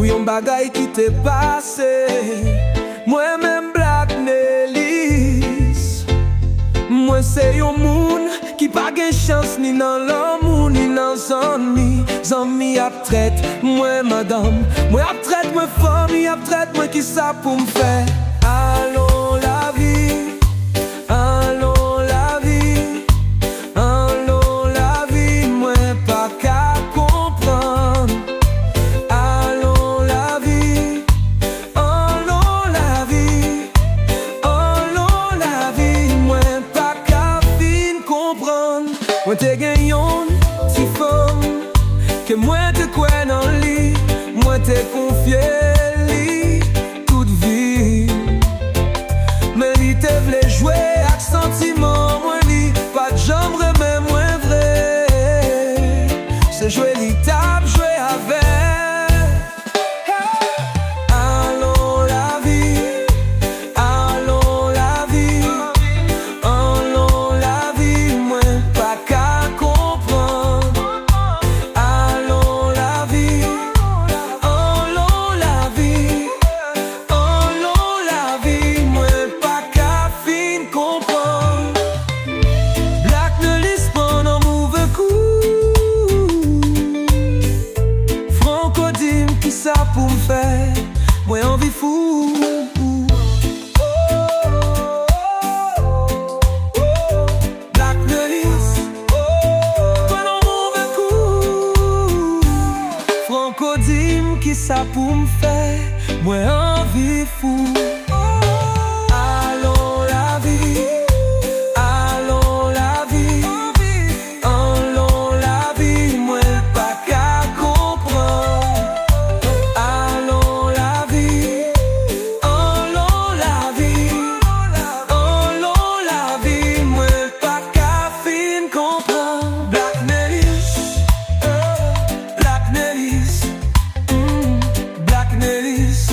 yon bagay qui t'est passé. Moi-même Black Nelis, moi c'est yon moun qui pa gen chance ni nan l'amour ni nan zanmi. Zanmi ap traite moi madame, moi ap traite moi femme, ap traite moi qui ça pour me faire. Allons la vie, allons la vie, allons la vie, moi pas qu'à comprendre. Allons la vie, allons la vie, allons la vie, moi pas qu'à fin comprendre. Moi te gagnon, ti femme, que moi te crois dans lit, moi te confié li toute vie. Mais li te vle jouer avec sentiment, moi li pas de jambe remè moins vrai. C'est jouer li tap jouer avec. Allons la vie, allons la vie, allons la vie, moi pas qu'à comprendre. Allons la vie, allons la vie, allons la vie, moi pas qu'à fin comprendre. Black Nelis pendant mauvais coup, Franco dim qui ça pour me faire, moi envie fou. Black Nelis pendant mauvais coup, Franco dim qui ça pour me faire, moi envie fou. Allons la vie, allons la vie, allons la vie, moi pas qu'à comprendre. Allons la vie, allons la vie, allons la vie, moi pas qu'à fin comprendre. Black Nelis, Black Nelis, Black Nelis,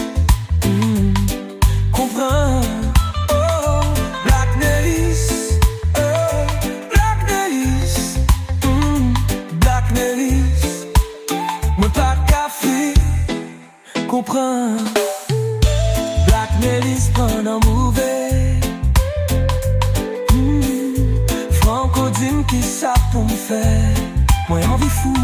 comprends. Oh, Black Nelis, Black Nelis, Black Nelis, moi pas café, comprends. Black Nelis pendant mauvais, Franco dim qui ça pour me faire, moi envie fou.